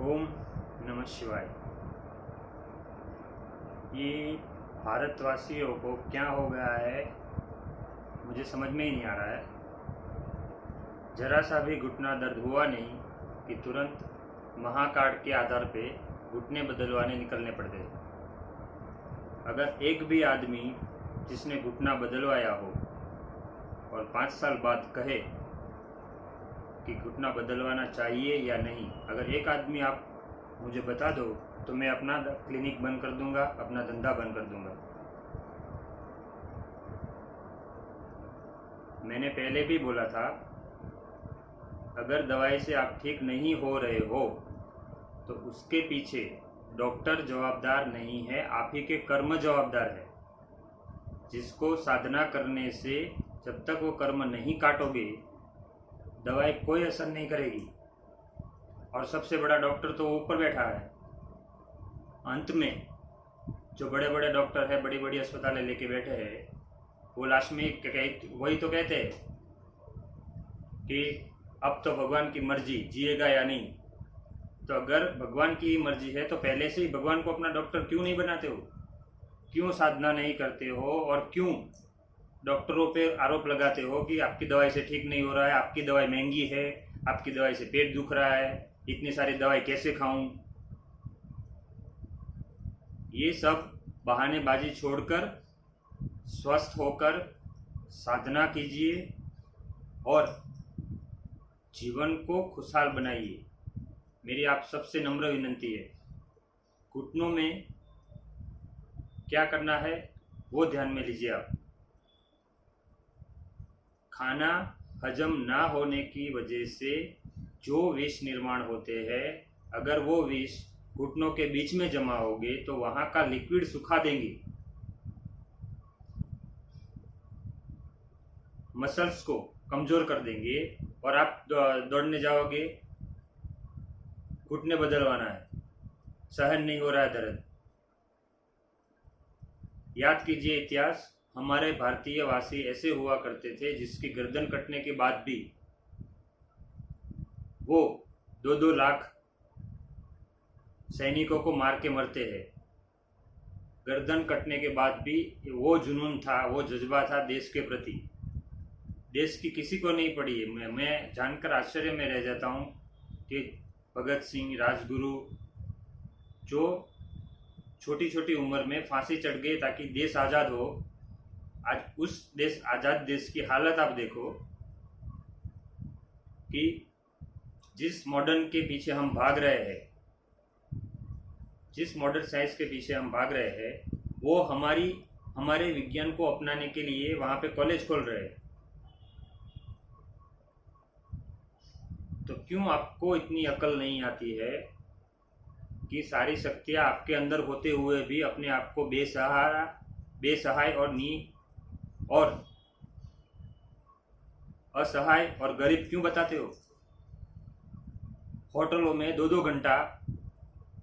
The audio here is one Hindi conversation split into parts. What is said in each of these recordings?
ओम नमः शिवाय। ये भारतवासियों को क्या हो गया है मुझे समझ में ही नहीं आ रहा है। जरा सा भी घुटना दर्द हुआ नहीं कि तुरंत महाकार्ड के आधार पे घुटने बदलवाने निकलने पड़ते। अगर एक भी आदमी जिसने घुटना बदलवाया हो और 5 साल बाद कहे कि घुटना बदलवाना चाहिए या नहीं, अगर एक आदमी आप मुझे बता दो तो मैं अपना क्लिनिक बंद कर दूंगा, अपना धंधा बंद कर दूंगा। मैंने पहले भी बोला था, अगर दवाई से आप ठीक नहीं हो रहे हो तो उसके पीछे डॉक्टर जवाबदार नहीं है, आप ही के कर्म जवाबदार है। जिसको साधना करने से जब तक वो कर्म नहीं काटोगे दवाई कोई असर नहीं करेगी। और सबसे बड़ा डॉक्टर तो ऊपर बैठा है। अंत में जो बड़े बड़े डॉक्टर है, बड़ी बड़ी अस्पतालें लेके बैठे हैं, वो लास्ट में वही तो कहते हैं कि अब तो भगवान की मर्जी, जिएगा या नहीं। तो अगर भगवान की मर्जी है तो पहले से ही भगवान को अपना डॉक्टर क्यों नहीं बनाते हो? क्यों साधना नहीं करते हो? और क्यों डॉक्टरों पे आरोप लगाते हो कि आपकी दवाई से ठीक नहीं हो रहा है, आपकी दवाई महंगी है, आपकी दवाई से पेट दुख रहा है, इतनी सारी दवाई कैसे खाऊं? ये सब बहानेबाजी छोड़कर स्वस्थ होकर साधना कीजिए और जीवन को खुशहाल बनाइए। मेरी आप सबसे नम्र विनती है, घुटनों में क्या करना है वो ध्यान में लीजिए। आप खाना हजम ना होने की वजह से जो विष निर्माण होते हैं, अगर वो विष घुटनों के बीच में जमा होंगे तो वहाँ का लिक्विड सुखा देंगे, मसल्स को कमज़ोर कर देंगे और आप दौड़ने जाओगे, घुटने बदलवाना है, सहन नहीं हो रहा है दर्द। याद कीजिए इतिहास, हमारे भारतीय वासी ऐसे हुआ करते थे जिसकी गर्दन कटने के बाद भी वो 2-2 लाख सैनिकों को मार के मरते हैं। गर्दन कटने के बाद भी वो जुनून था, वो जज्बा था देश के प्रति। देश की किसी को नहीं पड़ी है। मैं जानकर आश्चर्य में रह जाता हूँ कि भगत सिंह, राजगुरु, जो छोटी छोटी उम्र में फांसी चढ़ गए ताकि देश आज़ाद हो, आज उस देश, आज़ाद देश की हालत आप देखो कि जिस मॉडर्न के पीछे हम भाग रहे हैं, जिस मॉडर्न साइंस के पीछे हम भाग रहे हैं, वो हमारे विज्ञान को अपनाने के लिए वहाँ पे कॉलेज खोल रहे हैं। तो क्यों आपको इतनी अकल नहीं आती है कि सारी शक्तियाँ आपके अंदर होते हुए भी अपने आप को बेसहाय और असहाय और गरीब क्यों बताते हो? होटलों में 2-2 घंटा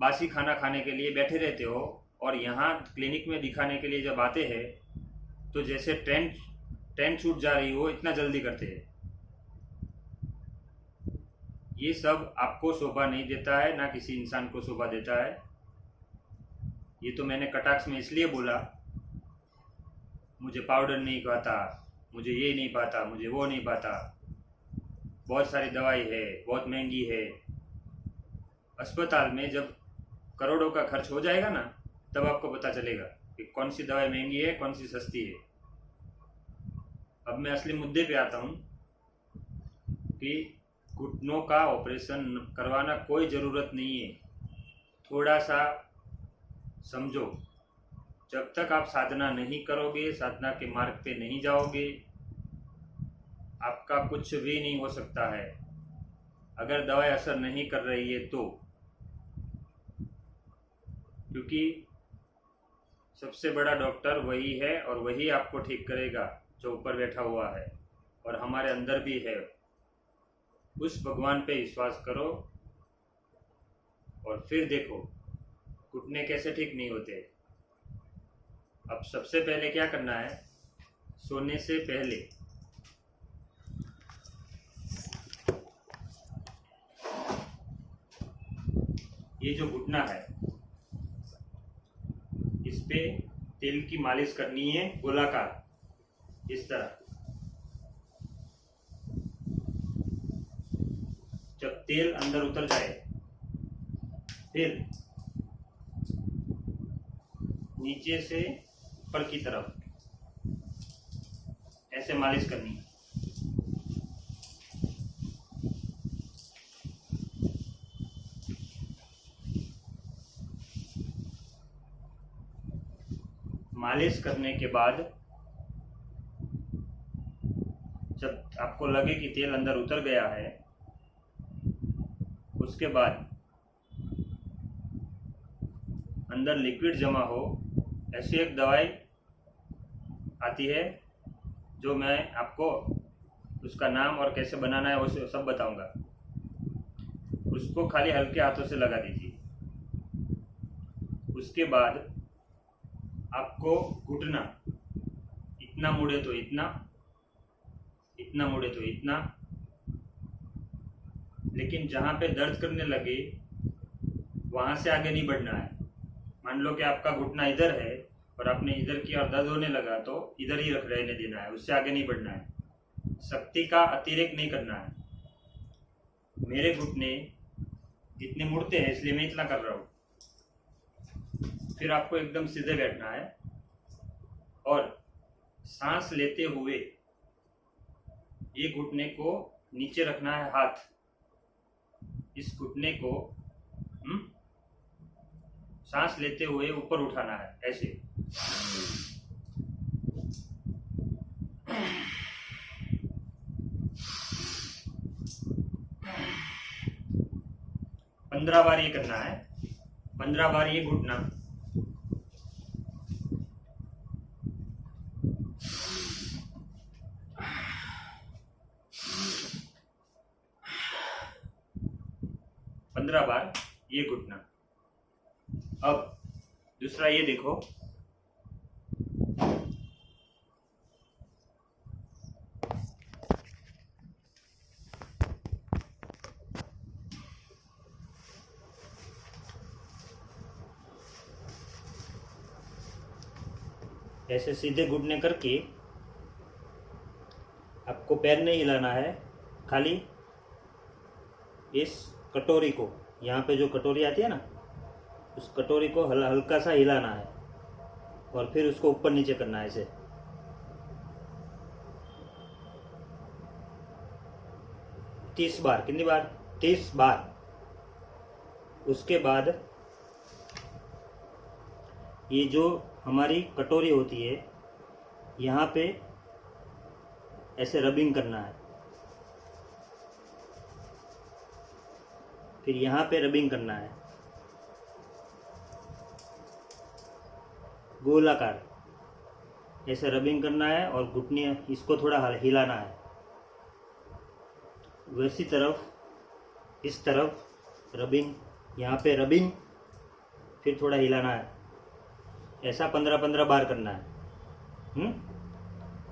बासी खाना खाने के लिए बैठे रहते हो और यहाँ क्लिनिक में दिखाने के लिए जब आते हैं तो जैसे ट्रेन छूट जा रही हो इतना जल्दी करते हैं। ये सब आपको शोभा नहीं देता है, ना किसी इंसान को शोभा देता है। ये तो मैंने कटाक्ष में इसलिए बोला, मुझे पाउडर नहीं पाता, मुझे ये नहीं पाता, मुझे वो नहीं पाता, बहुत सारी दवाई है, बहुत महंगी है। अस्पताल में जब करोड़ों का खर्च हो जाएगा ना, तब आपको पता चलेगा कि कौन सी दवाई महंगी है, कौन सी सस्ती है। अब मैं असली मुद्दे पे आता हूँ कि घुटनों का ऑपरेशन करवाना कोई ज़रूरत नहीं है। थोड़ा सा समझो, जब तक आप साधना नहीं करोगे, साधना के मार्ग पे नहीं जाओगे, आपका कुछ भी नहीं हो सकता है। अगर दवाई असर नहीं कर रही है तो, क्योंकि सबसे बड़ा डॉक्टर वही है और वही आपको ठीक करेगा जो ऊपर बैठा हुआ है और हमारे अंदर भी है। उस भगवान पे विश्वास करो और फिर देखो घुटने कैसे ठीक नहीं होते। अब सबसे पहले क्या करना है, सोने से पहले ये जो घुटना है इस पे तेल की मालिश करनी है गोलाकार इस तरह। जब तेल अंदर उतर जाए फिर नीचे से ऊपर की तरफ ऐसे मालिश करनी है। मालिश करने के बाद जब आपको लगे कि तेल अंदर उतर गया है, उसके बाद अंदर लिक्विड जमा हो ऐसी एक दवाई आती है जो मैं आपको उसका नाम और कैसे बनाना है वो सब बताऊंगा। उसको खाली हल्के हाथों से लगा दीजिए। उसके बाद आपको घुटना इतना मुड़े तो इतना, इतना मुड़े तो इतना, लेकिन जहाँ पे दर्द करने लगे वहाँ से आगे नहीं बढ़ना है। मान लो कि आपका घुटना इधर है और आपने इधर की और दर्द होने लगा तो इधर ही रहने देना है, उससे आगे नहीं बढ़ना है। शक्ति का अतिरेक नहीं करना है। मेरे घुटने इतने मुड़ते हैं इसलिए मैं इतना कर रहा हूँ। फिर आपको एकदम सीधे बैठना है और सांस लेते हुए ये घुटने को नीचे रखना है। हाथ इस घुटने को सांस लेते हुए ऊपर उठाना है ऐसे। पंद्रह बार ये करना है। 15 बार ये घुटना, पंद्रह बार ये घुटना। अब दूसरा ये देखो, ऐसे सीधे घुटने करके आपको पैर नहीं हिलाना है, खाली इस कटोरी को, यहाँ पे जो कटोरी आती है ना, उस कटोरी को हल्का सा हिलाना है और फिर उसको ऊपर नीचे करना है ऐसे। तीस बार। कितनी बार? 30 बार। उसके बाद ये जो हमारी कटोरी होती है यहाँ पे ऐसे रबिंग करना है, फिर यहाँ पे रबिंग करना है गोलाकार, ऐसे रबिंग करना है और घुटने इसको थोड़ा हिलाना है। वैसी तरफ इस तरफ रबिंग, यहाँ पे रबिंग, फिर थोड़ा हिलाना है। ऐसा 15-15 बार करना है।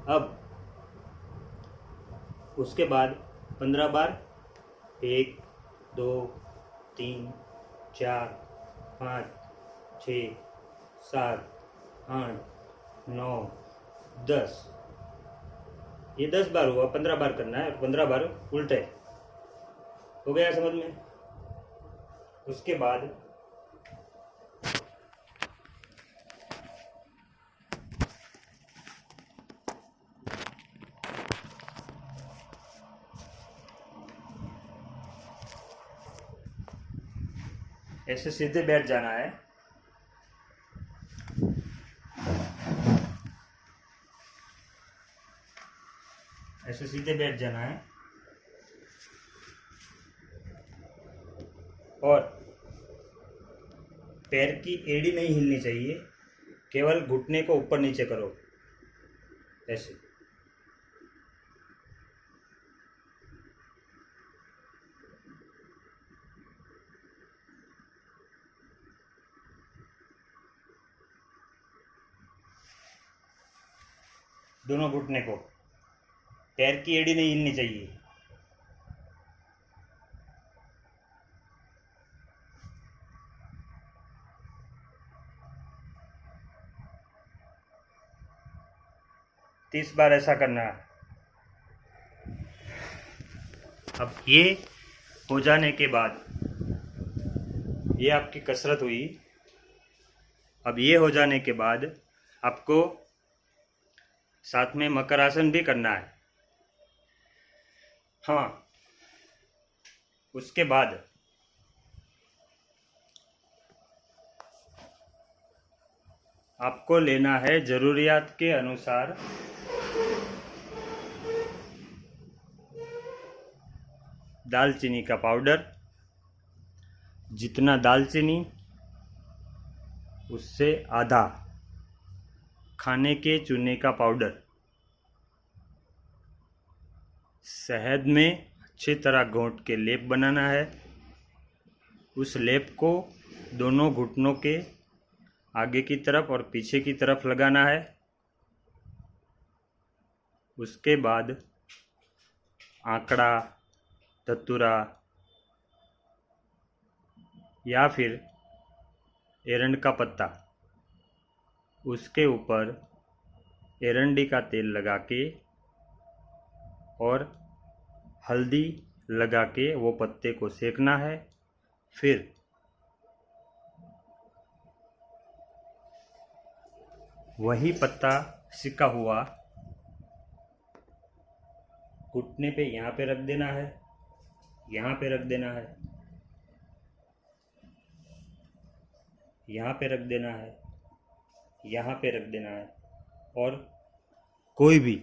अब उसके बाद 15 बार 1 2 3 4 5 6 7 8 9 10, ये 10 बार हुआ। 15 बार करना है, 15 बार उल्टे। हो गया समझ में? उसके बाद ऐसे सीधे बैठ जाना है। ऐसे सीधे बैठ जाना है और पैर की एड़ी नहीं हिलनी चाहिए, केवल घुटने को ऊपर नीचे करो ऐसे। दोनों घुटने को, पैर की एड़ी नहीं हिलनी चाहिए। 30 बार ऐसा करना है। अब ये हो जाने के बाद, ये आपकी कसरत हुई। अब ये हो जाने के बाद आपको साथ में मकरासन भी करना है। हाँ, उसके बाद आपको लेना है ज़रूरियात के अनुसार दालचीनी का पाउडर। जितना दालचीनी उससे आधा खाने के चूने का पाउडर। शहद में अच्छी तरह घोंट के लेप बनाना है। उस लेप को दोनों घुटनों के आगे की तरफ और पीछे की तरफ लगाना है। उसके बाद आंकड़ा, धतूरा या फिर एरंड का पत्ता, उसके ऊपर एरंडी का तेल लगा के और हल्दी लगा के वो पत्ते को सेकना है। फिर वही पत्ता सिका हुआ घुटने पे यहाँ पे रख देना है, यहाँ पे रख देना है, यहाँ पे रख देना है, यहाँ पे रख देना है। और कोई भी